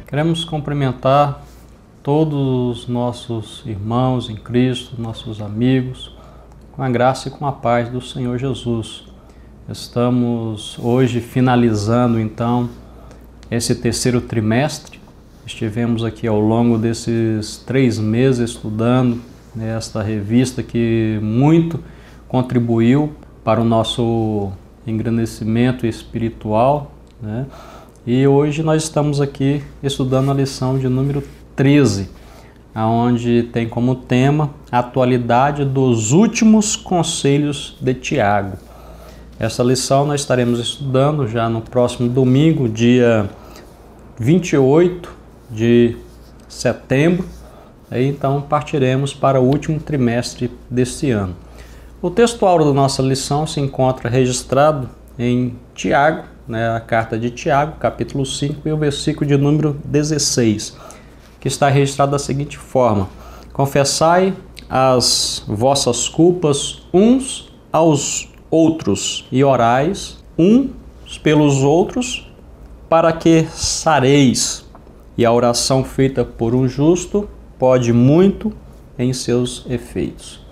Queremos cumprimentar todos os nossos irmãos em Cristo, nossos amigos, com a graça e com a paz do Senhor Jesus. Estamos hoje finalizando então esse terceiro trimestre. Estivemos aqui ao longo desses 3 meses estudando esta revista que muito contribuiu para o nosso engrandecimento espiritual, né? E hoje nós estamos aqui estudando a lição de número 13, onde tem como tema a atualidade dos últimos conselhos de Tiago. Essa lição nós estaremos estudando já no próximo domingo, dia 28 de setembro. Aí, então partiremos para o último trimestre deste ano. O texto-áureo da nossa lição se encontra registrado em Tiago, a carta de Tiago, capítulo 5 e o versículo de número 16, que está registrado da seguinte forma: confessai as vossas culpas uns aos outros e orais uns pelos outros para que sareis. E a oração feita por um justo pode muito em seus efeitos.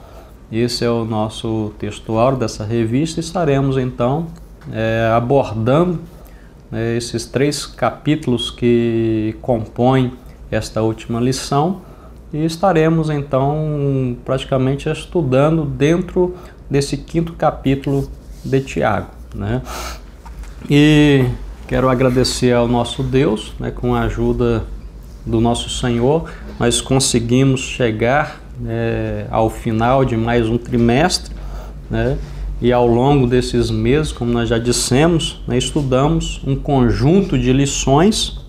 Esse é o nosso texto-áureo dessa revista. Estaremos então abordando esses 3 capítulos que compõem esta última lição, e estaremos então praticamente estudando dentro desse 5º capítulo de Tiago, né? E quero agradecer ao nosso Deus, com a ajuda do nosso Senhor, nós conseguimos chegar ao final de mais um trimestre, né? E ao longo desses meses, como nós já dissemos, estudamos um conjunto de lições,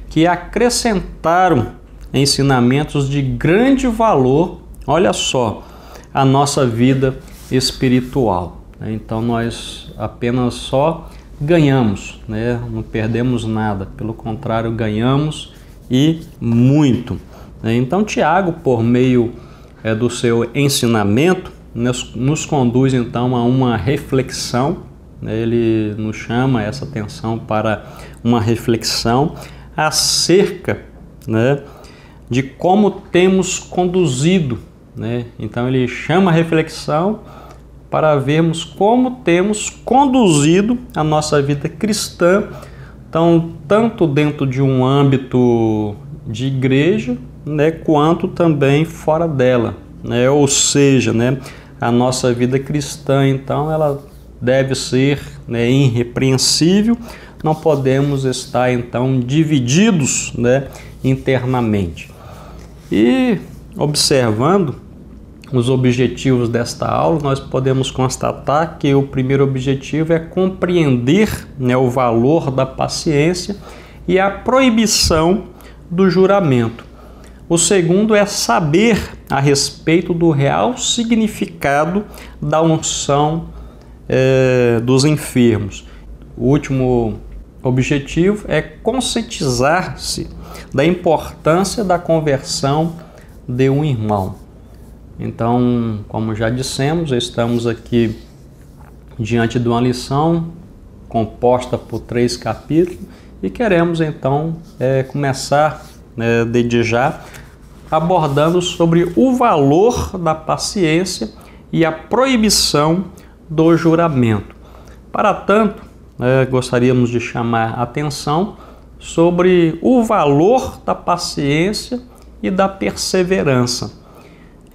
que acrescentaram ensinamentos de grande valor, olha só, à nossa vida espiritual. Então nós apenas só ganhamos, não perdemos nada, pelo contrário, ganhamos e muito. Então Tiago, por meio do seu ensinamento, nos conduz então a uma reflexão. Ele nos chama essa atenção para uma reflexão acerca de como temos conduzido. Então ele chama a reflexão para vermos como temos conduzido a nossa vida cristã, então, tanto dentro de um âmbito de igreja, quanto também fora dela. Ou seja, a nossa vida cristã, então, ela deve ser irrepreensível. Não podemos estar, então, divididos internamente. E observando os objetivos desta aula, nós podemos constatar que o primeiro objetivo é compreender o valor da paciência e a proibição do juramento. O segundo é saber a respeito do real significado da unção dos enfermos. O último objetivo é conscientizar-se da importância da conversão de um irmão. Então, como já dissemos, estamos aqui diante de uma lição composta por 3 capítulos e queremos então começar desde já abordando sobre o valor da paciência e a proibição do juramento. Para tanto, gostaríamos de chamar a atenção sobre o valor da paciência e da perseverança.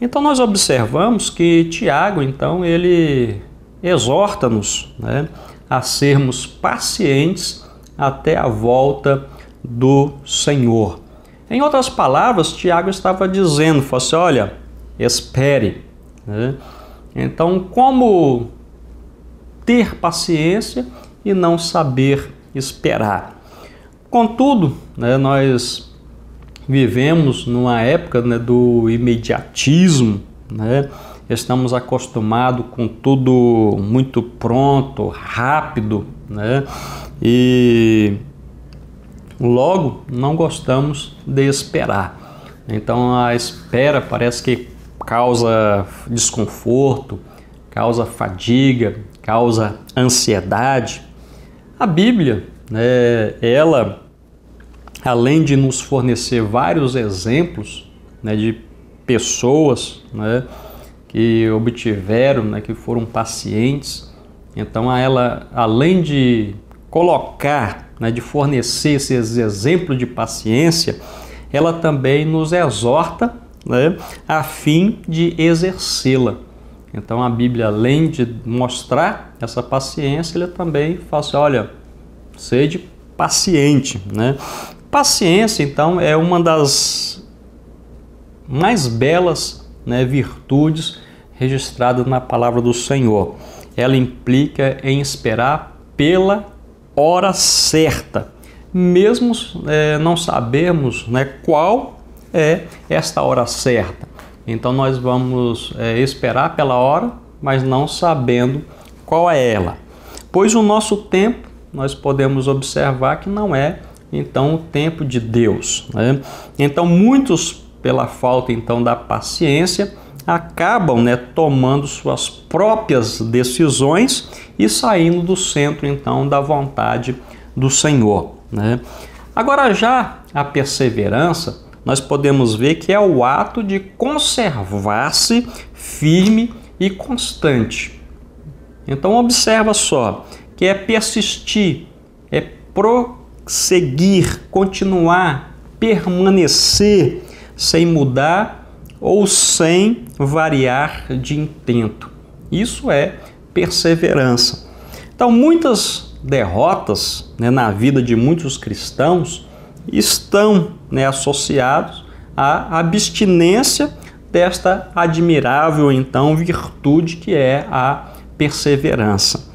Então nós observamos que Tiago, então, ele exorta-nos a sermos pacientes até a volta do Senhor. Em outras palavras, Tiago estava dizendo, olha, espere. Então, como ter paciência e não saber esperar? Contudo, nós vivemos numa época do imediatismo, estamos acostumados com tudo muito pronto, rápido, e logo não gostamos de esperar. Então a espera parece que causa desconforto, causa fadiga, causa ansiedade. A Bíblia, ela além de nos fornecer vários exemplos, né, de pessoas, né, que obtiveram, né, que foram pacientes, então ela, além de colocar, né, de fornecer esses exemplos de paciência, ela também nos exorta, né, a fim de exercê-la. Então a Bíblia, além de mostrar essa paciência, ela também fala assim, olha, sede paciente, né? Paciência, então, é uma das mais belas, né, virtudes registradas na palavra do Senhor. Ela implica em esperar pela hora certa, mesmo não sabermos, né, qual é esta hora certa. Então nós vamos esperar pela hora, mas não sabendo qual é ela. Pois o nosso tempo, nós podemos observar que não é, então, o tempo de Deus, né? Então muitos, pela falta então da paciência, acabam, né, tomando suas próprias decisões e saindo do centro então da vontade do Senhor, né? Agora já a perseverança, nós podemos ver que é o ato de conservar-se firme e constante. Então observa só, que é persistir, é prosseguir, continuar, permanecer sem mudar ou sem variar de intento. Isso é perseverança. Então muitas derrotas, né, na vida de muitos cristãos estão, né, associados à abstinência desta admirável então virtude que é a perseverança.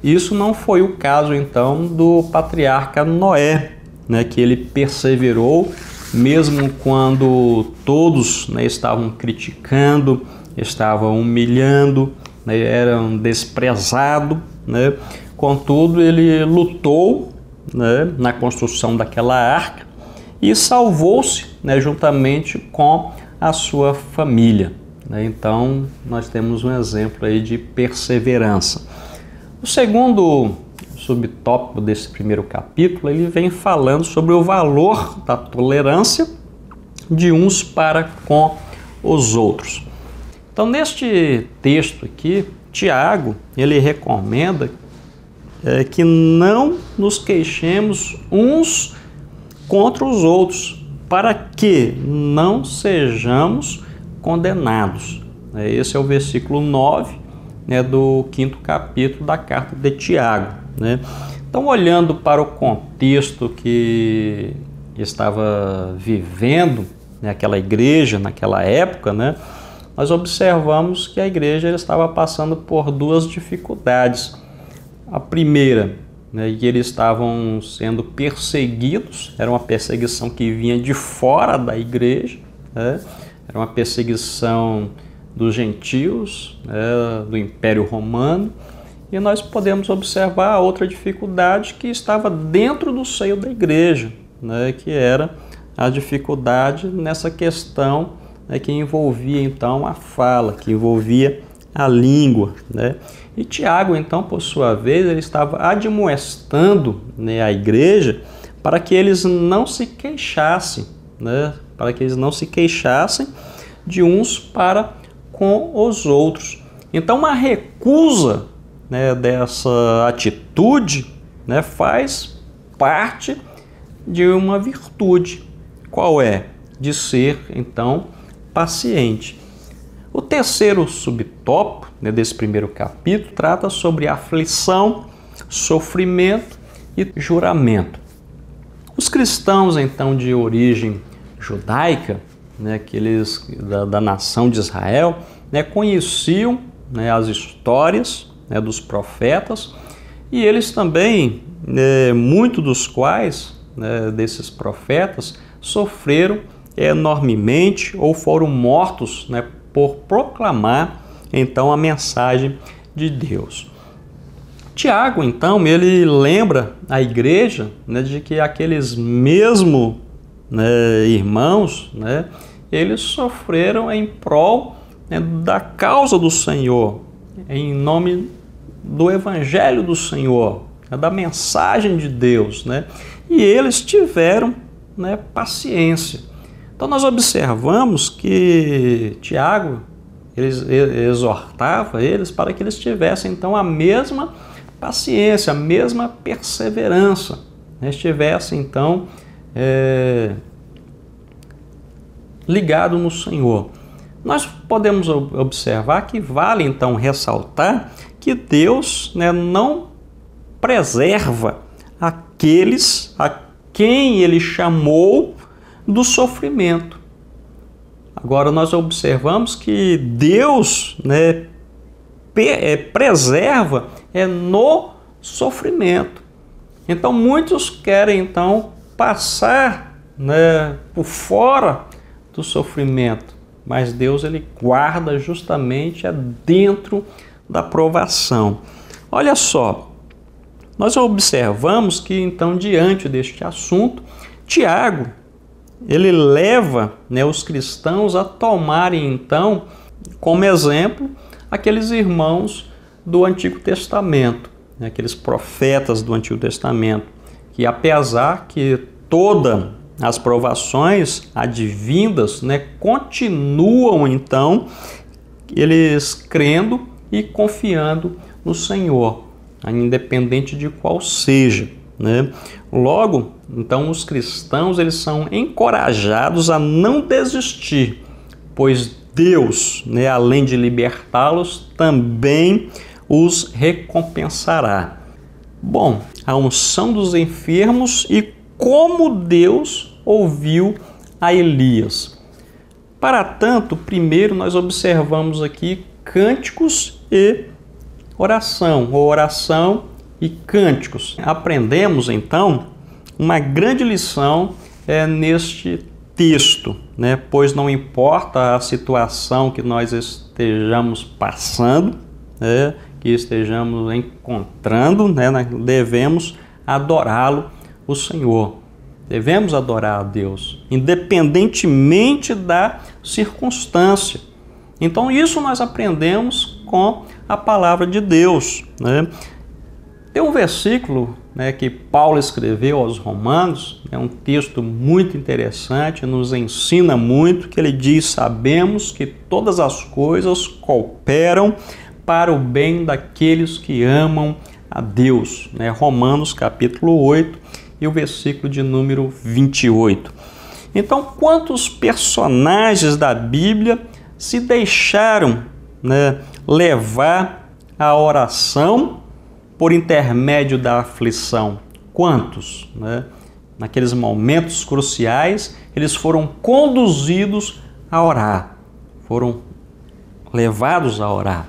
Isso não foi o caso então do patriarca Noé, né, que ele perseverou mesmo quando todos, né, estavam criticando, estavam humilhando, né, eram desprezados, né? Contudo, ele lutou, né, na construção daquela arca e salvou-se, né, juntamente com a sua família, né? Então, nós temos um exemplo aí de perseverança. O segundo subtópico desse primeiro capítulo, ele vem falando sobre o valor da tolerância de uns para com os outros. Então, neste texto aqui, Tiago, ele recomenda que não nos queixemos uns contra os outros, para que não sejamos condenados. Esse é o versículo 9, né, do 5º capítulo da carta de Tiago, né? Então, olhando para o contexto que estava vivendo, né, aquela igreja naquela época, né, nós observamos que a igreja estava passando por duas dificuldades. A primeira, né, que eles estavam sendo perseguidos, era uma perseguição que vinha de fora da igreja, né? Era uma perseguição dos gentios, né, do Império Romano, e nós podemos observar a outra dificuldade que estava dentro do seio da igreja, né, que era a dificuldade nessa questão, né, que envolvia então a fala, que envolvia a língua, né? E Tiago, então, por sua vez, ele estava admoestando, né, a igreja para que eles não se queixassem, né, para que eles não se queixassem de uns para com os outros. Então, uma recusa, né, dessa atitude, né, faz parte de uma virtude. Qual é? De ser, então, paciente. O terceiro subtópico, né, desse primeiro capítulo trata sobre aflição, sofrimento e juramento. Os cristãos, então, de origem judaica, né, aqueles da nação de Israel, né, conheciam, né, as histórias, né, dos profetas, e eles também, muitos dos quais, né, desses profetas, sofreram enormemente ou foram mortos, né, por proclamar então a mensagem de Deus. Tiago, então, ele lembra a igreja, né, de que aqueles mesmos, né, irmãos, né, eles sofreram em prol, né, da causa do Senhor, em nome do Evangelho do Senhor, né, da mensagem de Deus, né, e eles tiveram, né, paciência. Então nós observamos que Tiago exortava eles para que eles tivessem então a mesma paciência, a mesma perseverança, né, estivessem então ligado no Senhor. Nós podemos observar que vale então ressaltar que Deus, né, não preserva aqueles a quem Ele chamou do sofrimento. Agora nós observamos que Deus, né, preserva no sofrimento. Então muitos querem então passar, né, por fora do sofrimento, mas Deus ele guarda justamente dentro da provação. Olha só, nós observamos que então diante deste assunto, Tiago ele leva, né, os cristãos a tomarem então como exemplo aqueles irmãos do Antigo Testamento, né, aqueles profetas do Antigo Testamento, que apesar que todas as provações advindas, né, continuam então eles crendo e confiando no Senhor, independente de qual seja, né? Logo, então os cristãos eles são encorajados a não desistir, pois Deus, né, além de libertá-los, também os recompensará. Bom, a unção dos enfermos e como Deus ouviu a Elias. Para tanto, primeiro nós observamos aqui cânticos e oração, ou oração e cânticos. Aprendemos então uma grande lição neste texto, né? Pois não importa a situação que nós estejamos passando, né, que estejamos encontrando, né, devemos adorá-lo, o Senhor. Devemos adorar a Deus, independentemente da circunstância. Então isso nós aprendemos com a palavra de Deus, né? Tem um versículo, né, que Paulo escreveu aos Romanos, é um texto muito interessante, nos ensina muito, que ele diz: sabemos que todas as coisas cooperam para o bem daqueles que amam a Deus, né? Romanos capítulo 8 e o versículo de número 28. Então, quantos personagens da Bíblia se deixaram, né, levar à oração por intermédio da aflição? Quantos, né? Naqueles momentos cruciais, eles foram conduzidos a orar, foram levados a orar.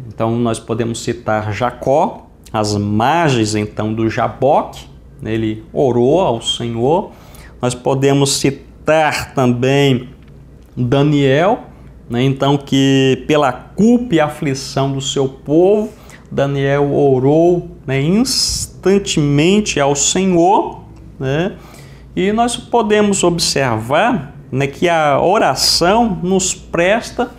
Então nós podemos citar Jacó, às margens então do Jaboque, ele orou ao Senhor. Nós podemos citar também Daniel, né, então que pela culpa e aflição do seu povo, Daniel orou, né, instantemente ao Senhor, né? E nós podemos observar, né, que a oração nos presta,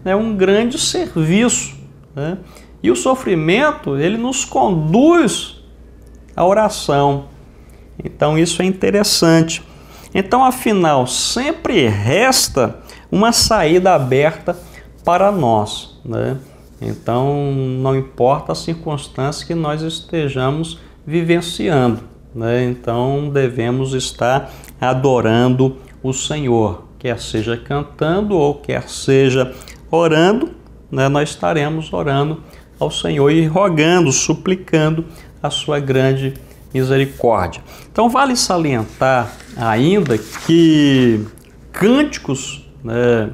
né, um grande serviço, né? E o sofrimento ele nos conduz à oração. Então isso é interessante. Então, afinal, sempre resta uma saída aberta para nós, né? Então, não importa a circunstância que nós estejamos vivenciando, né? Então, devemos estar adorando o Senhor, quer seja cantando ou quer seja orando, né? Nós estaremos orando ao Senhor e rogando, suplicando a sua grande misericórdia. Então, vale salientar ainda que cânticos, né,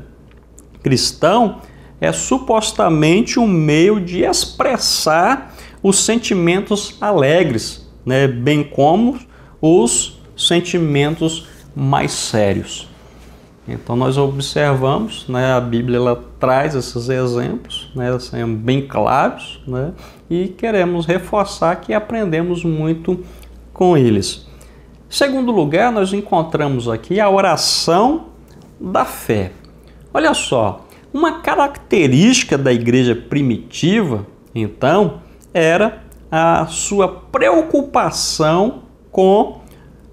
cristão é supostamente um meio de expressar os sentimentos alegres, né, bem como os sentimentos mais sérios. Então nós observamos, né, a Bíblia ela traz esses exemplos, né, são bem claros, né, e queremos reforçar que aprendemos muito com eles. Em segundo lugar, nós encontramos aqui a oração da fé. Olha só, uma característica da igreja primitiva, então, era a sua preocupação com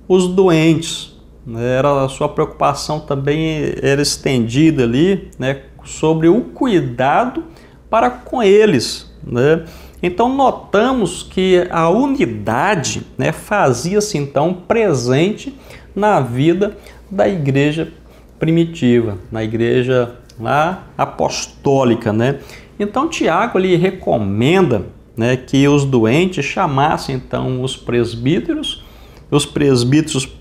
os doentes, né, a sua preocupação também era estendida ali, né, sobre o cuidado para com eles, né? Então notamos que a unidade, né, fazia-se então presente na vida da igreja primitiva, na igreja lá apostólica, né? Então Tiago ele recomenda, né, que os doentes chamassem então os presbíteros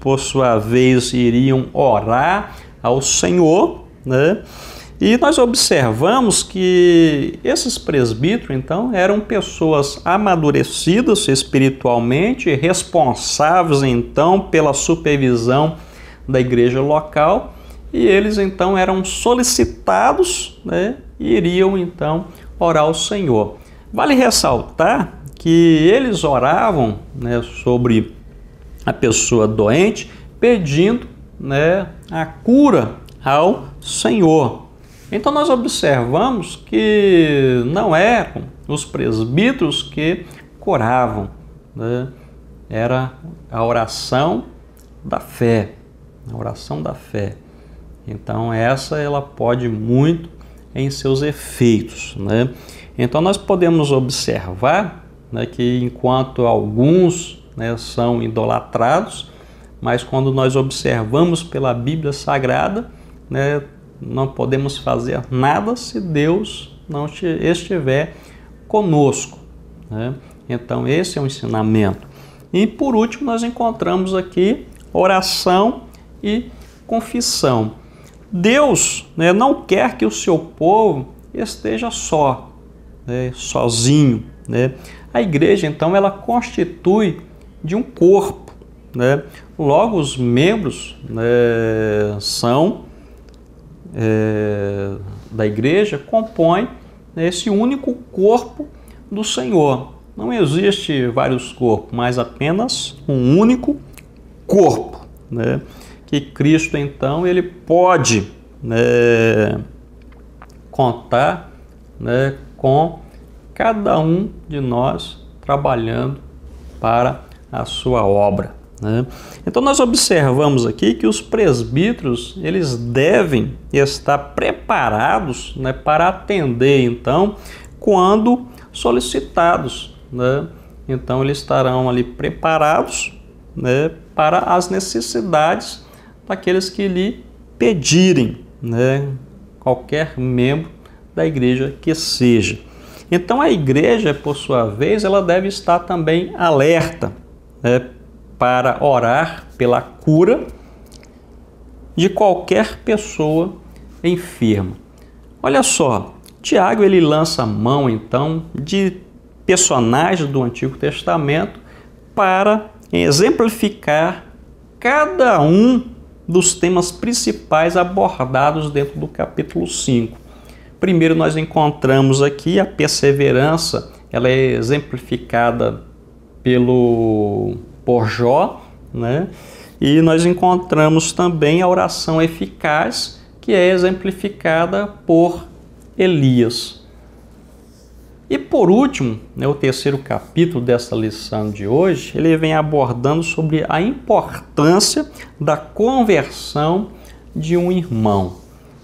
por sua vez iriam orar ao Senhor, né? E nós observamos que esses presbíteros, então, eram pessoas amadurecidas espiritualmente, responsáveis, então, pela supervisão da igreja local, e eles, então, eram solicitados, né, e iriam, então, orar ao Senhor. Vale ressaltar que eles oravam, né, sobre a pessoa doente, pedindo, né, a cura ao Senhor. Então nós observamos que não eram os presbíteros que curavam, né? Era a oração da fé, a oração da fé. Então essa ela pode muito em seus efeitos, né? Então nós podemos observar, né, que enquanto alguns, né, são idolatrados, mas quando nós observamos pela Bíblia Sagrada, né, não podemos fazer nada se Deus não estiver conosco, né? Então esse é um ensinamento. E por último nós encontramos aqui oração e confissão. Deus, né, não quer que o seu povo esteja só, né, sozinho, né? A igreja então ela constitui de um corpo, né? Logo os membros, né, são da igreja compõe esse único corpo do Senhor. Não existe vários corpos, mas apenas um único corpo, né? Que Cristo então ele pode, né, contar, né, com cada um de nós trabalhando para a sua obra, né? Então nós observamos aqui que os presbíteros eles devem estar preparados, né, para atender então quando solicitados, né? Então eles estarão ali preparados, né, para as necessidades daqueles que lhe pedirem, né, qualquer membro da igreja que seja. Então a igreja, por sua vez, ela deve estar também alerta, né, para orar pela cura de qualquer pessoa enferma. Olha só, Tiago ele lança a mão então de personagens do Antigo Testamento para exemplificar cada um dos temas principais abordados dentro do capítulo 5. Primeiro nós encontramos aqui a perseverança, ela é exemplificada por Jó, né? E nós encontramos também a oração eficaz, que é exemplificada por Elias. E por último, né, o terceiro capítulo dessa lição de hoje, ele vem abordando sobre a importância da conversão de um irmão.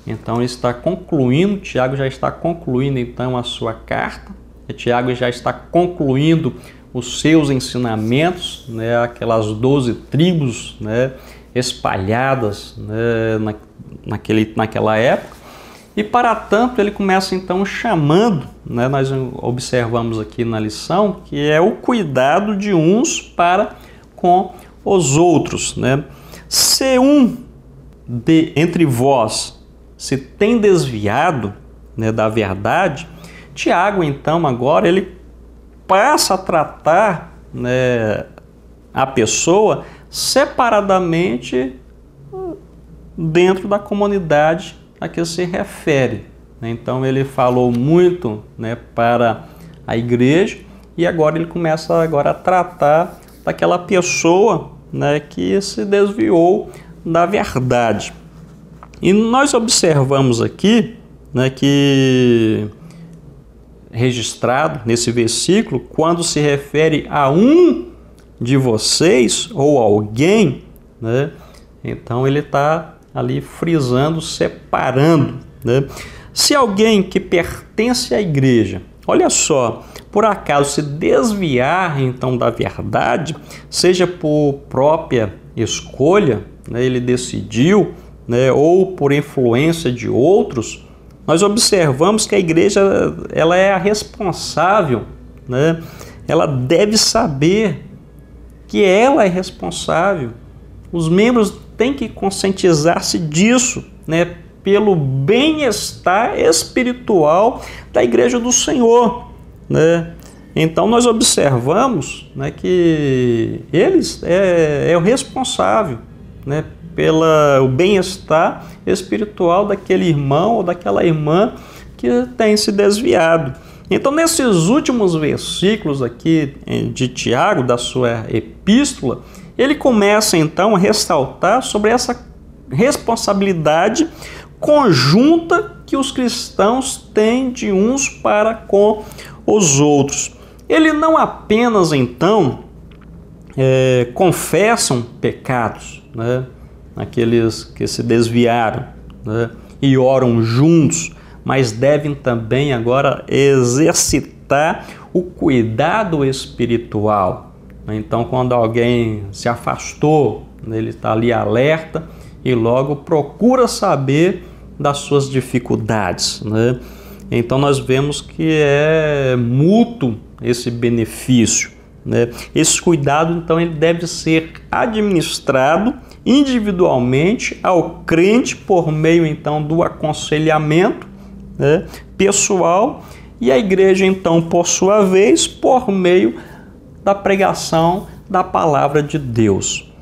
Então ele está concluindo, Tiago já está concluindo então a sua carta, Tiago já está concluindo os seus ensinamentos, né, aquelas 12 tribos, né, espalhadas, né, naquela época. E para tanto ele começa então chamando, né, nós observamos aqui na lição, que é o cuidado de uns para com os outros, né? Se entre vós se tem desviado, né, da verdade, Tiago então agora ele passa a tratar, né, a pessoa separadamente dentro da comunidade a que se refere. Então ele falou muito, né, para a igreja e agora ele começa a tratar daquela pessoa, né, que se desviou da verdade. E nós observamos aqui, né, que registrado nesse versículo, quando se refere a um de vocês ou alguém, né, Então ele está ali frisando, separando, né? Se alguém que pertence à igreja, olha só, por acaso se desviar então da verdade, seja por própria escolha, né, ele decidiu, né, ou por influência de outros, nós observamos que a igreja ela é a responsável, né? Ela deve saber que ela é responsável. Os membros têm que conscientizar-se disso, né, pelo bem-estar espiritual da igreja do Senhor, né? Então nós observamos, né, que eles é o responsável, né, pelo bem-estar espiritual daquele irmão ou daquela irmã que tem se desviado. Então, nesses últimos versículos aqui de Tiago, da sua epístola, ele começa então a ressaltar sobre essa responsabilidade conjunta que os cristãos têm de uns para com os outros. Ele não apenas então confessam pecados, né, aqueles que se desviaram, né, e oram juntos, mas devem também agora exercitar o cuidado espiritual. Então, quando alguém se afastou, ele está ali alerta e logo procura saber das suas dificuldades, né? Então, nós vemos que é mútuo esse benefício, né? Esse cuidado, então, ele deve ser administrado individualmente ao crente por meio, então, do aconselhamento, né, pessoal, e a igreja, então, por sua vez, por meio da pregação da palavra de Deus.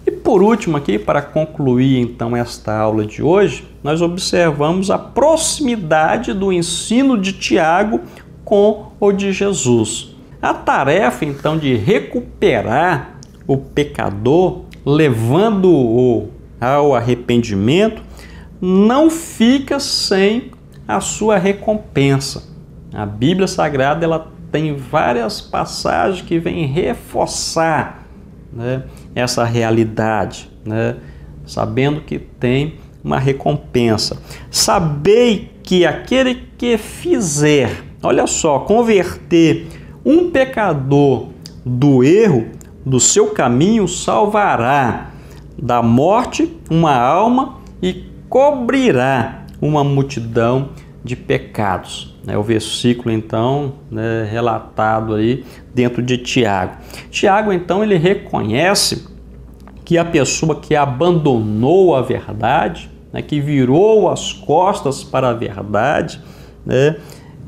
E por último aqui, para concluir então esta aula de hoje, nós observamos a proximidade do ensino de Tiago com o de Jesus. A tarefa então de recuperar o pecador, levando-o ao arrependimento, não fica sem a sua recompensa. A Bíblia Sagrada ela tem várias passagens que vêm reforçar, né, essa realidade, né, sabendo que tem uma recompensa. Sabei que aquele que fizer, olha só, converter um pecador do erro, do seu caminho, salvará da morte uma alma e cobrirá uma multidão de pecados. É o versículo, então, né, relatado aí dentro de Tiago. Tiago, então, ele reconhece que a pessoa que abandonou a verdade, né, que virou as costas para a verdade, né,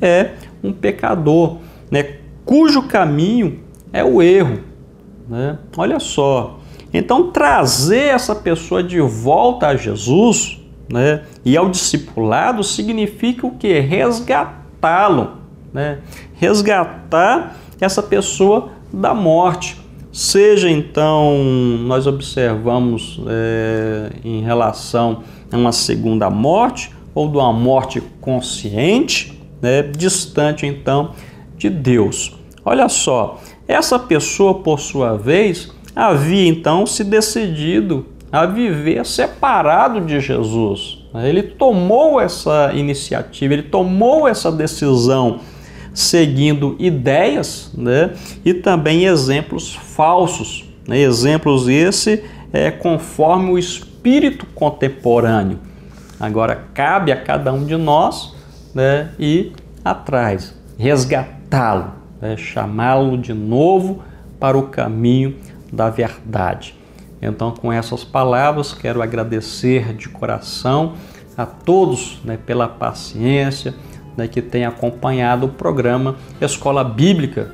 é um pecador, né, cujo caminho é o erro, né? Olha só. Então, trazer essa pessoa de volta a Jesus, né, e ao discipulado significa o quê? Resgatá-lo, né? Resgatar essa pessoa da morte. Seja então, nós observamos em relação a uma segunda morte ou de uma morte consciente, né, distante então de Deus. Olha só, essa pessoa por sua vez havia então se decidido a viver separado de Jesus. Ele tomou essa iniciativa, ele tomou essa decisão seguindo ideias, né, e também exemplos falsos, né, exemplos conforme o espírito contemporâneo. Agora cabe a cada um de nós, né, ir atrás, resgatá-lo, né, chamá-lo de novo para o caminho da verdade. Então, com essas palavras, quero agradecer de coração a todos, né, pela paciência, né, que tem acompanhado o programa Escola Bíblica,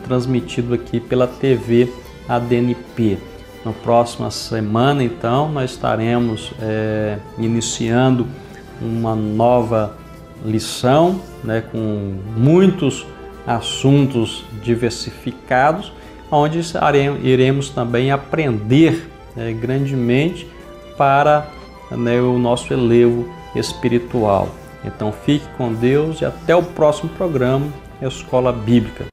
transmitido aqui pela TV ADNP. Na próxima semana, então, nós estaremos iniciando uma nova lição, né, com muitos assuntos diversificados, onde iremos também aprender grandemente para, né, o nosso elevo espiritual. Então fique com Deus e até o próximo programa Escola Bíblica.